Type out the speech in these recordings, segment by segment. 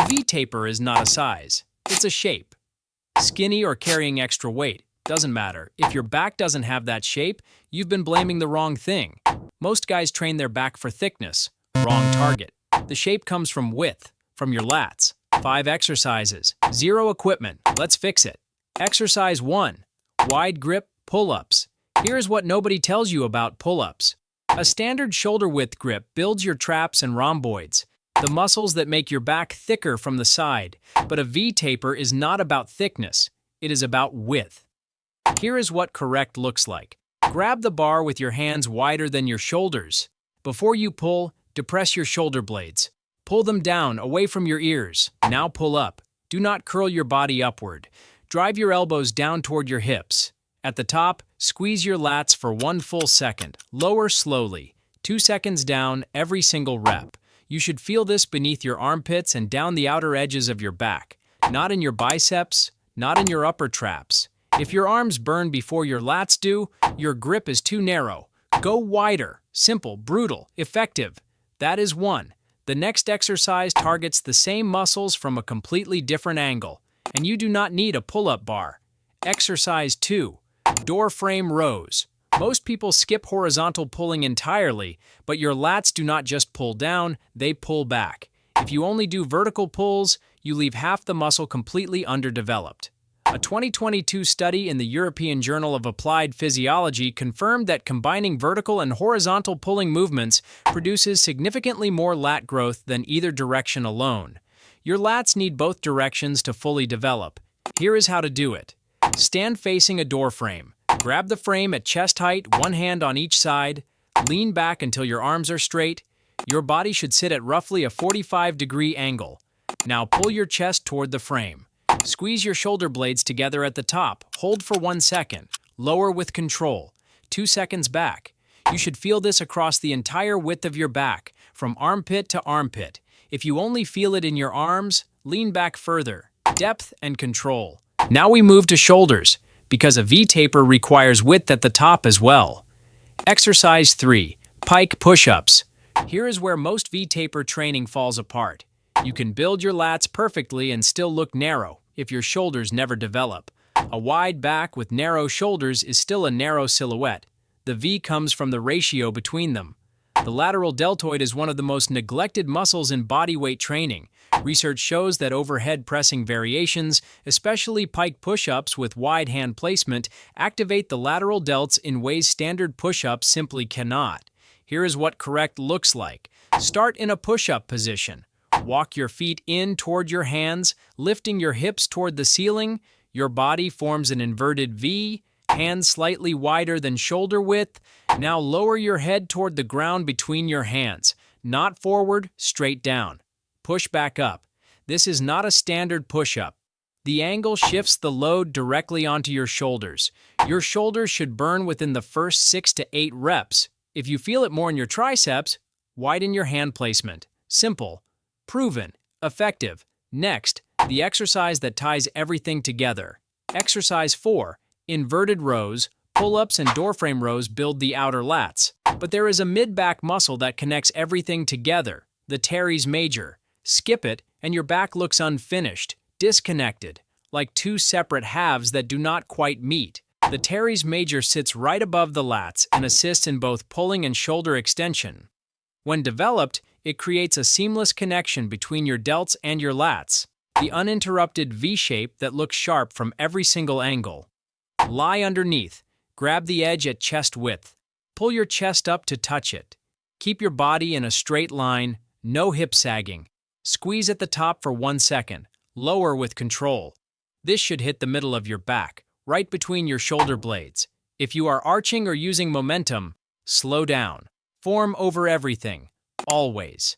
V-taper is not a size, it's a shape. Skinny or carrying extra weight, doesn't matter. If your back doesn't have that shape, you've been blaming the wrong thing. Most guys train their back for thickness. Wrong target. The shape comes from width, from your lats. 5 exercises. 0 equipment. Let's fix it. Exercise 1. Wide grip pull-ups. Here's what nobody tells you about pull-ups. A standard shoulder width grip builds your traps and rhomboids, the muscles that make your back thicker from the side. But a V-taper is not about thickness. It is about width. Here is what correct looks like. Grab the bar with your hands wider than your shoulders. Before you pull, depress your shoulder blades. Pull them down, away from your ears. Now pull up. Do not curl your body upward. Drive your elbows down toward your hips. At the top, squeeze your lats for 1 full second. Lower slowly. 2 seconds down every single rep. You should feel this beneath your armpits and down the outer edges of your back. Not in your biceps, not in your upper traps. If your arms burn before your lats do, your grip is too narrow. Go wider. Simple, brutal, effective. That is 1. The next exercise targets the same muscles from a completely different angle, and you do not need a pull-up bar. Exercise 2. Door frame rows. Most people skip horizontal pulling entirely, but your lats do not just pull down, they pull back. If you only do vertical pulls, you leave half the muscle completely underdeveloped. A 2022 study in the European Journal of Applied Physiology confirmed that combining vertical and horizontal pulling movements produces significantly more lat growth than either direction alone. Your lats need both directions to fully develop. Here is how to do it. Stand facing a door frame. Grab the frame at chest height, 1 hand on each side. Lean back until your arms are straight. Your body should sit at roughly a 45-degree angle. Now pull your chest toward the frame. Squeeze your shoulder blades together at the top. Hold for 1 second. Lower with control. 2 seconds back. You should feel this across the entire width of your back, from armpit to armpit. If you only feel it in your arms, lean back further. Depth and control. Now we move to shoulders, because a V-taper requires width at the top as well. Exercise 3. Pike push-ups. Here is where most V-taper training falls apart. You can build your lats perfectly and still look narrow if your shoulders never develop. A wide back with narrow shoulders is still a narrow silhouette. The V comes from the ratio between them. The lateral deltoid is one of the most neglected muscles in bodyweight training. Research shows that overhead pressing variations, especially pike push-ups with wide hand placement, activate the lateral delts in ways standard push-ups simply cannot. Here is what correct looks like. Start in a push-up position. Walk your feet in toward your hands, lifting your hips toward the ceiling. Your body forms an inverted V, hands slightly wider than shoulder width. Now lower your head toward the ground between your hands. Not forward, straight down. Push back up. This is not a standard push-up. The angle shifts the load directly onto your shoulders. Your shoulders should burn within the first 6 to 8 reps. If you feel it more in your triceps, widen your hand placement. Simple. Proven. Effective. Next, the exercise that ties everything together. Exercise 4. Inverted rows. Pull-ups and doorframe rows build the outer lats. But there is a mid-back muscle that connects everything together, the teres major. Skip it, and your back looks unfinished, disconnected, like 2 separate halves that do not quite meet. The teres major sits right above the lats and assists in both pulling and shoulder extension. When developed, it creates a seamless connection between your delts and your lats, the uninterrupted V-shape that looks sharp from every single angle. Lie underneath. Grab the edge at chest width. Pull your chest up to touch it. Keep your body in a straight line, no hip sagging. Squeeze at the top for 1 second. Lower with control. This should hit the middle of your back, right between your shoulder blades. If you are arching or using momentum, slow down. Form over everything. Always.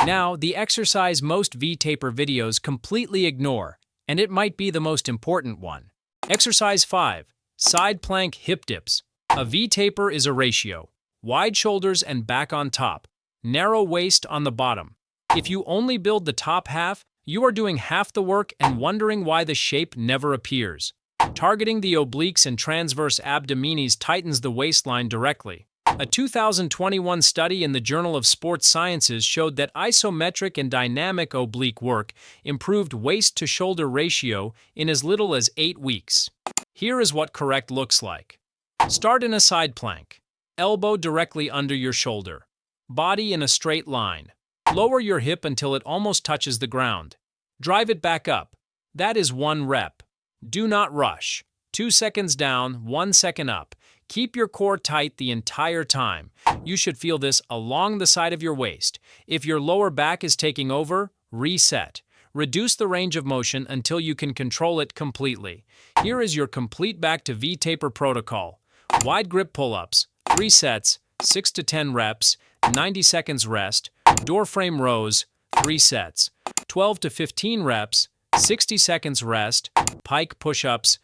Now, the exercise most V-taper videos completely ignore, and it might be the most important one. Exercise 5. Side plank hip dips. A V-taper is a ratio. Wide shoulders and back on top. Narrow waist on the bottom. If you only build the top half, you are doing half the work and wondering why the shape never appears. Targeting the obliques and transverse abdominis tightens the waistline directly. A 2021 study in the Journal of Sports Sciences showed that isometric and dynamic oblique work improved waist-to-shoulder ratio in as little as 8 weeks. Here is what correct looks like. Start in a side plank. Elbow directly under your shoulder. Body in a straight line. Lower your hip until it almost touches the ground. Drive it back up. That is 1 rep. Do not rush. 2 seconds down, 1 second up. Keep your core tight the entire time. You should feel this along the side of your waist. If your lower back is taking over, reset. Reduce the range of motion until you can control it completely. Here is your complete back to V-taper protocol. Wide grip pull-ups, 3 sets, 6 to 10 reps, 90 seconds rest. Door frame rows, 3 sets, 12 to 15 reps, 60 seconds rest. Pike push-ups,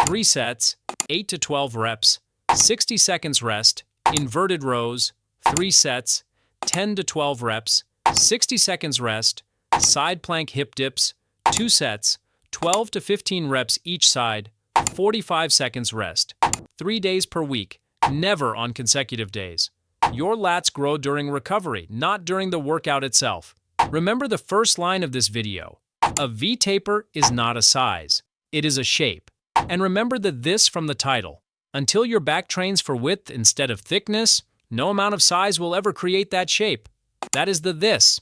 3 sets, 8 to 12 reps, 60 seconds rest. Inverted rows, 3 sets, 10 to 12 reps, 60 seconds rest. Side plank hip dips, 2 sets, 12 to 15 reps each side, 45 seconds rest. 3 days per week, never on consecutive days. Your lats grow during recovery, not during the workout itself. Remember the first line of this video. A V-taper is not a size, it is a shape. And remember the this from the title. Until your back trains for width instead of thickness, no amount of size will ever create that shape. That is the this.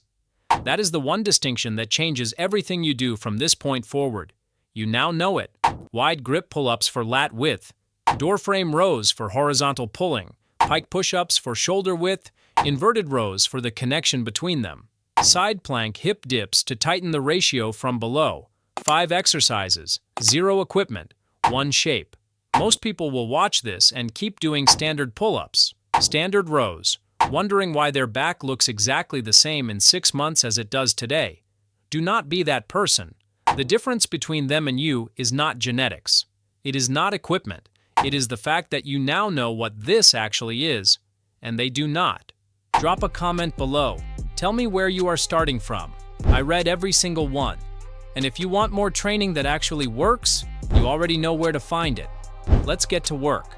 That is the one distinction that changes everything you do from this point forward. You now know it. Wide grip pull-ups for lat width. Door frame rows for horizontal pulling. Pike push-ups for shoulder width. Inverted rows for the connection between them. Side plank hip dips to tighten the ratio from below. 5 exercises, 0 equipment, 1 shape. Most people will watch this and keep doing standard pull-ups, standard rows, wondering why their back looks exactly the same in 6 months as it does today. Do not be that person. The difference between them and you is not genetics. It is not equipment. It is the fact that you now know what this actually is, and they do not. Drop a comment below. Tell me where you are starting from. I read every single one. And if you want more training that actually works, you already know where to find it. Let's get to work.